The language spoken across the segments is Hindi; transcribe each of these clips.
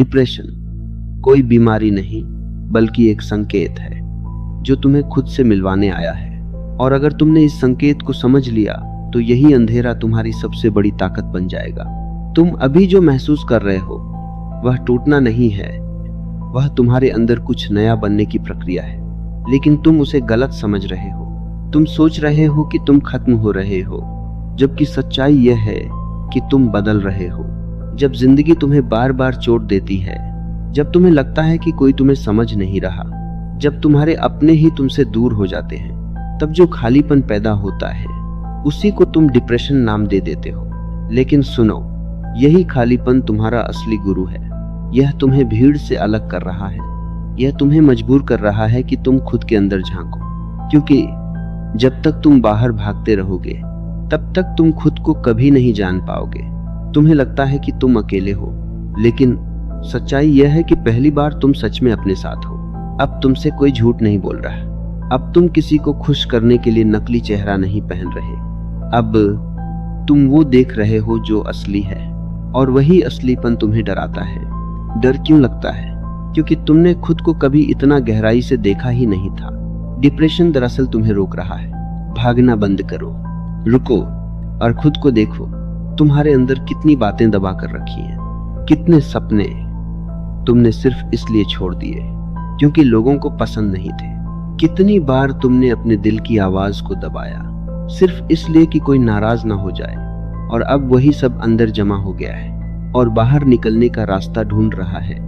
डिप्रेशन कोई बीमारी नहीं बल्कि एक संकेत है जो तुम्हें खुद से मिलवाने आया है। और अगर तुमने इस संकेत को समझ लिया तो यही अंधेरा तुम्हारी सबसे बड़ी ताकत बन जाएगा। तुम अभी जो महसूस कर रहे हो वह टूटना नहीं है, वह तुम्हारे अंदर कुछ नया बनने की प्रक्रिया है, लेकिन तुम उसे गलत समझ रहे हो। तुम सोच रहे हो कि तुम खत्म हो रहे हो, जबकि सच्चाई यह है कि तुम बदल रहे हो। जब जिंदगी तुम्हें बार बार चोट देती है, जब तुम्हें लगता है कि कोई तुम्हें समझ नहीं रहा, जब तुम्हारे अपने ही तुमसे दूर हो जाते हैं, तब जो खालीपन पैदा होता है उसी को तुम डिप्रेशन नाम दे देते हो। लेकिन सुनो, यही खालीपन तुम्हारा असली गुरु है। यह तुम्हें भीड़ से अलग कर रहा है, यह तुम्हें मजबूर कर रहा है कि तुम खुद के अंदर झांको, क्योंकि जब तक तुम बाहर भागते रहोगे तब तक तुम खुद को कभी नहीं जान पाओगे। तुम्हें लगता है कि तुम अकेले हो, लेकिन सच्चाई यह है कि पहली बार तुम सच में अपने साथ हो। अब तुमसे कोई झूठ नहीं बोल रहा, अब तुम किसी को खुश करने के लिए नकली चेहरा नहीं पहन रहे। अब तुम वो देख रहे हो जो असली है, और वही असलीपन तुम्हें डराता है। डर क्यों लगता है? क्योंकि तुमने खुद को कभी इतना गहराई से देखा ही नहीं था। डिप्रेशन दरअसल तुम्हें रोक रहा है। भागना बंद करो, रुको और खुद को देखो। तुम्हारे अंदर कितनी बातें दबा कर रखी हैं, कितने सपने तुमने सिर्फ इसलिए छोड़ दिए क्योंकि लोगों को पसंद नहीं थे। कितनी बार तुमने अपने दिल की आवाज को दबाया सिर्फ इसलिए कि कोई नाराज ना हो जाए, और अब वही सब अंदर जमा हो गया है और बाहर निकलने का रास्ता ढूंढ रहा है।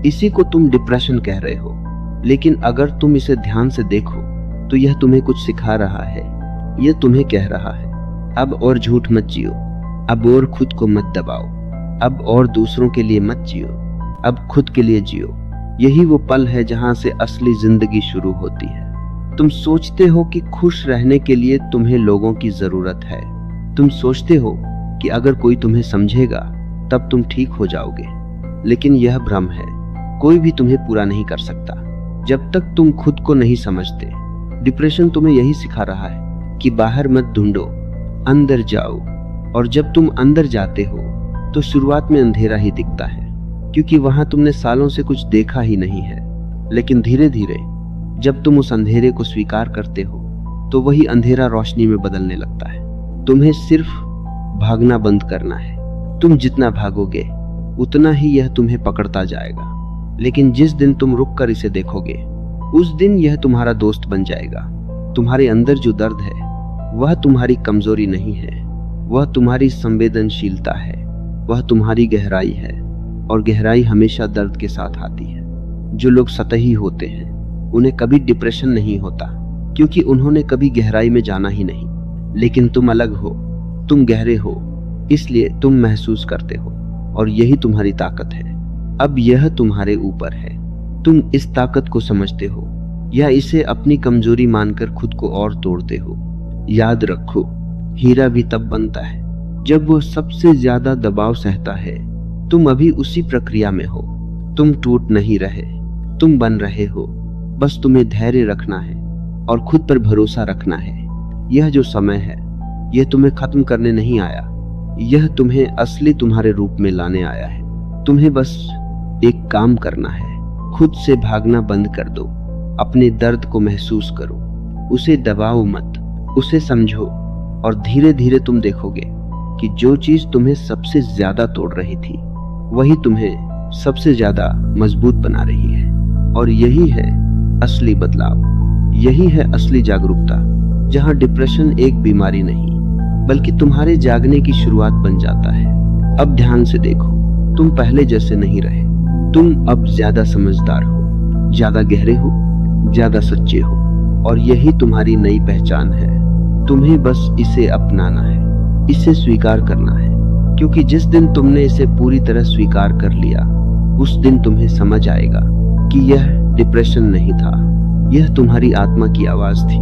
इसी को तुम डिप्रेशन कह रहे हो, लेकिन अगर तुम इसे ध्यान से देखो तो यह तुम्हें कुछ सिखा रहा है। यह तुम्हें कह रहा है, अब और झूठ मत जियो, अब और खुद को मत दबाओ, अब और दूसरों के लिए मत जियो, अब खुद के लिए जियो। यही वो पल है जहां से असली जिंदगी शुरू होती है। तुम सोचते हो कि खुश रहने के लिए तुम्हें लोगों की जरूरत है। तुम सोचते हो कि अगर कोई तुम्हें समझेगा तब तुम ठीक हो जाओगे, लेकिन यह भ्रम है। कोई भी तुम्हें पूरा नहीं कर सकता जब तक तुम खुद को नहीं समझते। डिप्रेशन तुम्हें यही सिखा रहा है कि बाहर मत ढूंढो, अंदर जाओ। और जब तुम अंदर जाते हो तो शुरुआत में अंधेरा ही दिखता है, क्योंकि वहां तुमने सालों से कुछ देखा ही नहीं है। लेकिन धीरे धीरे जब तुम उस अंधेरे को स्वीकार करते हो तो वही अंधेरा रोशनी में बदलने लगता है। तुम्हें सिर्फ भागना बंद करना है। तुम जितना भागोगे उतना ही यह तुम्हें पकड़ता जाएगा, लेकिन जिस दिन तुम रुक कर इसे देखोगे उस दिन यह तुम्हारा दोस्त बन जाएगा। तुम्हारे अंदर जो दर्द है वह तुम्हारी कमजोरी नहीं है, वह तुम्हारी संवेदनशीलता है, वह तुम्हारी गहराई है, और गहराई हमेशा दर्द के साथ आती है। जो लोग सतही होते हैं उन्हें कभी डिप्रेशन नहीं होता, क्योंकि उन्होंने कभी गहराई में जाना ही नहीं। लेकिन तुम अलग हो, तुम गहरे हो, इसलिए तुम महसूस करते हो, और यही तुम्हारी ताकत है। अब यह तुम्हारे ऊपर है, तुम इस ताकत को समझते हो या इसे अपनी कमजोरी मानकर खुद को और तोड़ते हो। याद रखो, हीरा भी तब बनता है जब वो सबसे ज्यादा दबाव सहता है। तुम अभी उसी प्रक्रिया में हो। तुम टूट नहीं रहे, तुम बन रहे हो। बस तुम्हें धैर्य रखना है और खुद पर भरोसा रखना है। यह जो समय है यह तुम्हें खत्म करने नहीं आया, यह तुम्हें असली तुम्हारे रूप में लाने आया है। तुम्हें बस एक काम करना है, खुद से भागना बंद कर दो। अपने दर्द को महसूस करो, उसे दबाओ मत, उसे समझो, और धीरे धीरे तुम देखोगे कि जो चीज तुम्हें सबसे ज्यादा तोड़ रही थी वही तुम्हें सबसे ज्यादा मजबूत बना रही है। और यही है असली बदलाव, यही है असली जागरूकता, जहां डिप्रेशन एक बीमारी नहीं बल्कि तुम्हारे जागने की शुरुआत बन जाता है। अब ध्यान से देखो, तुम पहले जैसे नहीं रहे। तुम अब ज्यादा समझदार हो, ज्यादा गहरे हो, ज्यादा सच्चे हो, और यही तुम्हारी नई पहचान है। तुम्हें बस इसे अपनाना है, इसे स्वीकार करना है, क्योंकि जिस दिन तुमने इसे पूरी तरह स्वीकार कर लिया उस दिन तुम्हें समझ आएगा कि यह डिप्रेशन नहीं था, यह तुम्हारी आत्मा की आवाज थी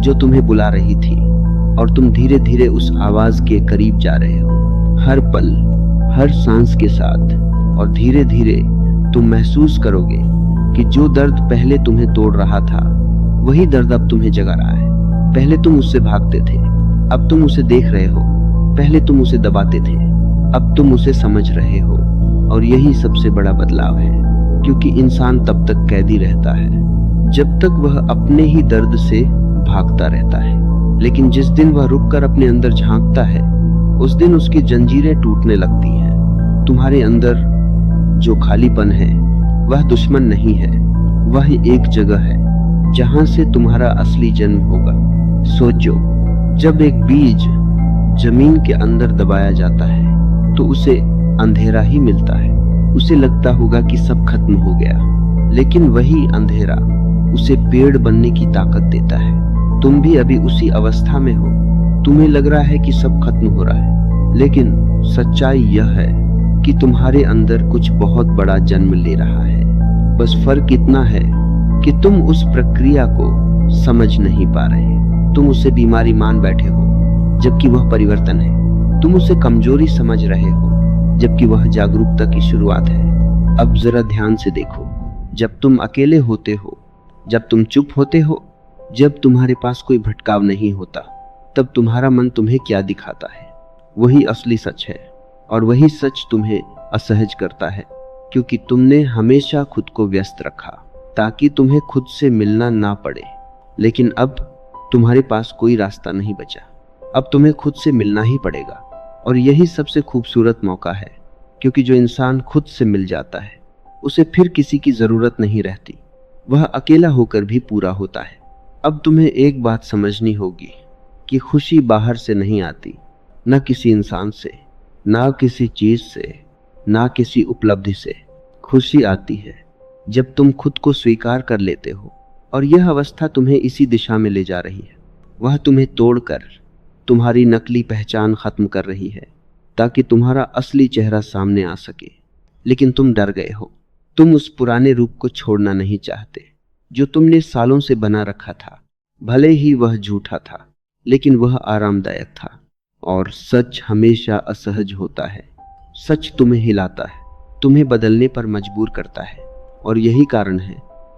जो तुम्हें बुला रही थी, और तुम धीरे धीरे उस आवाज के करीब जा रहे हो, हर पल, हर सांस के साथ। और धीरे धीरे तुम महसूस करोगे कि जो दर्द पहले तुम्हें तोड़ रहा था वही दर्द अब तुम्हें जगा रहा है। पहले तुम उससे भागते थे, अब तुम उसे देख रहे हो। पहले तुम उसे दबाते थे, अब तुम उसे समझ रहे हो। और यही सबसे बड़ा बदलाव है, क्योंकि इंसान तब तक कैदी रहता है जब तक वह अपने ही दर्द से भागता रहता है। लेकिन जिस दिन वह रुककर अपने अंदर झांकता है, उस दिन उसकी जंजीरें टूटने लगती हैं। तुम्हारे अंदर जो खालीपन है वह दुश्मन नहीं है, वह एक जगह है जहां से तुम्हारा असली जन्म होगा। सोचो, जब एक बीज जमीन के अंदर दबाया जाता है तो उसे अंधेरा ही मिलता है। उसे लगता होगा कि सब खत्म हो गया, लेकिन वही अंधेरा उसे पेड़ बनने की ताकत देता है। तुम भी अभी उसी अवस्था में हो। तुम्हें लग रहा है कि सब खत्म हो रहा है, लेकिन सच्चाई यह है कि तुम्हारे अंदर कुछ बहुत बड़ा जन्म ले रहा है। बस फर्क इतना है कि तुम उस प्रक्रिया को समझ नहीं पा रहे। तुम उसे बीमारी मान बैठे हो, जबकि वह परिवर्तन है। तुम उसे कमजोरी समझ रहे हो, जबकि वह जागरूकता की शुरुआत है। अब जरा ध्यान से देखो, जब तुम अकेले होते हो, जब तुम चुप होते हो, जब तुम्हारे पास कोई भटकाव नहीं होता, तब तुम्हारा मन तुम्हें क्या दिखाता है? वही असली सच है। और वही सच तुम्हें असहज करता है, क्योंकि तुमने हमेशा खुद को व्यस्त रखा ताकि तुम्हें खुद से मिलना ना पड़े। लेकिन अब तुम्हारे पास कोई रास्ता नहीं बचा। अब तुम्हें खुद से मिलना ही पड़ेगा। और यही सबसे खूबसूरत मौका है, क्योंकि जो इंसान खुद से मिल जाता है, उसे फिर किसी की जरूरत नहीं रहती। वह अकेला होकर भी पूरा होता है। अब तुम्हें एक बात समझनी होगी कि खुशी बाहर से नहीं आती, न किसी इंसान से, ना किसी चीज से, ना किसी उपलब्धि से। खुशी आती है जब तुम खुद को स्वीकार कर लेते हो। और यह अवस्था तुम्हें इसी दिशा में ले जा रही है। वह तुम्हें तोड़कर तुम्हारी नकली पहचान खत्म कर रही है, ताकि तुम्हारा असली चेहरा सामने आ सके। लेकिन तुम डर गए हो। तुम उस पुराने रूप को छोड़ना नहीं चाहते, जो तुमने सालों से बना रखा था। भले ही वह झूठा था, लेकिन वह आरामदायक था। और सच हमेशा असहज होता है। सच तुम्हें हिलाता है, तुम्हें बदलने पर मजबूर करता है। और यही कारण है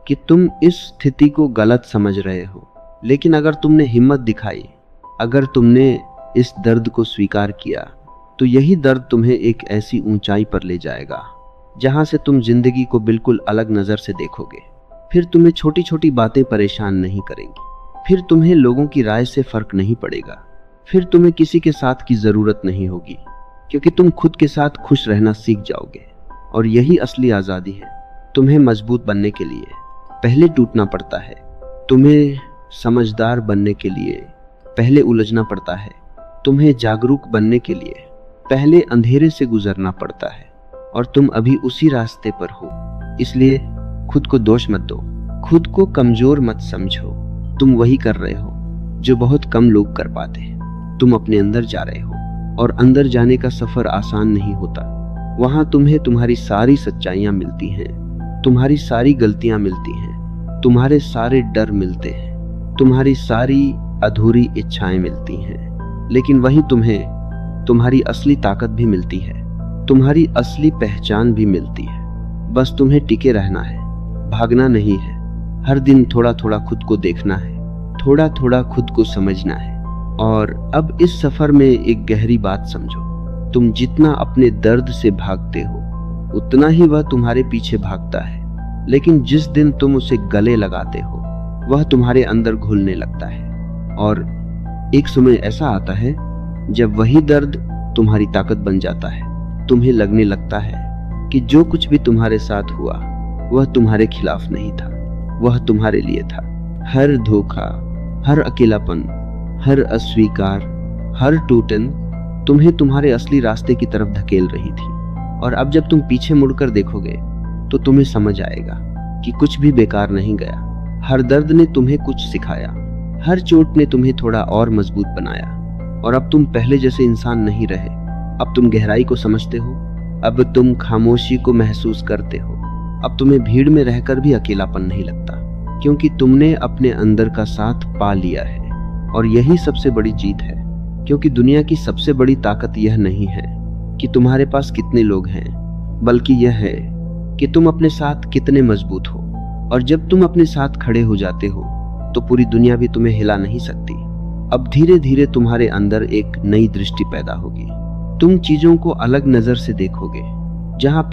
कि तुम इस स्थिति को गलत समझ रहे हो। लेकिन अगर तुमने हिम्मत दिखाई, अगर तुमने इस दर्द को स्वीकार किया, तो यही दर्द तुम्हें एक ऐसी ऊंचाई पर ले जाएगा जहां से तुम जिंदगी को बिल्कुल अलग नजर से देखोगे। फिर तुम्हें छोटी छोटी बातें परेशान नहीं करेंगी। फिर तुम्हें लोगों की राय से फर्क नहीं पड़ेगा। फिर तुम्हें किसी के साथ की जरूरत नहीं होगी, क्योंकि तुम खुद के साथ खुश रहना सीख जाओगे। और यही असली आजादी है। तुम्हें मजबूत बनने के लिए पहले टूटना पड़ता है। तुम्हें समझदार बनने के लिए पहले उलझना पड़ता है। तुम्हें जागरूक बनने के लिए पहले अंधेरे से गुजरना पड़ता है। और तुम अभी उसी रास्ते पर हो। इसलिए खुद को दोष मत दो, खुद को कमजोर मत समझो। तुम वही कर रहे हो जो बहुत कम लोग कर पाते हैं। तुम अपने अंदर जा रहे हो, और अंदर जाने का सफर आसान नहीं होता। वहां तुम्हें तुम्हारी सारी सच्चाइयां मिलती हैं, तुम्हारी सारी गलतियां मिलती हैं, तुम्हारे सारे डर मिलते हैं, तुम्हारी सारी अधूरी इच्छाएं मिलती हैं। लेकिन वहीं तुम्हें तुम्हारी असली ताकत भी मिलती है, तुम्हारी असली पहचान भी मिलती है। बस तुम्हें टिके रहना है, भागना नहीं है। हर दिन थोड़ा थोड़ा खुद को देखना है, थोड़ा थोड़ा खुद को समझना है। और अब इस सफर में एक गहरी बात समझो, तुम जितना अपने दर्द से भागते हो, उतना ही वह तुम्हारे पीछे भागता है। लेकिन जिस दिन तुम उसे गले लगाते हो, वह तुम्हारे अंदर घुलने लगता है। और एक समय ऐसा आता है जब वही दर्द तुम्हारी ताकत बन जाता है। तुम्हें लगने लगता है कि जो कुछ भी तुम्हारे साथ हुआ, वह तुम्हारे खिलाफ नहीं था, वह तुम्हारे लिए था। हर धोखा, हर अकेलापन, हर अस्वीकार, हर टूटन तुम्हें तुम्हारे असली रास्ते की तरफ धकेल रही थी। और अब जब तुम पीछे मुड़कर देखोगे, तो तुम्हें समझ आएगा कि कुछ भी बेकार नहीं गया। हर दर्द ने तुम्हें कुछ सिखाया, हर चोट ने तुम्हें थोड़ा और मजबूत बनाया। और अब तुम पहले जैसे इंसान नहीं रहे। अब तुम गहराई को समझते हो, अब तुम खामोशी को महसूस करते हो। अब तुम्हें भीड़ में रहकर भी अकेलापन नहीं लगता, क्योंकि तुमने अपने अंदर का साथ पा लिया है। और यही सबसे बड़ी जीत है, क्योंकि दुनिया की सबसे बड़ी ताकत यह नहीं है कि तुम्हारे पास कितने लोग हैं, बल्कि यह है कि तुम अपने साथ कितने मजबूत हो। और जब तुम अपने साथ खड़े हो जाते हो, तो पूरी दुनिया भी तुम्हें हिला नहीं सकती। अब धीरे धीरे तुम्हारे अंदर एक नई दृष्टि पैदा होगी। तुम चीजों को अलग नजर से देखोगे। जहां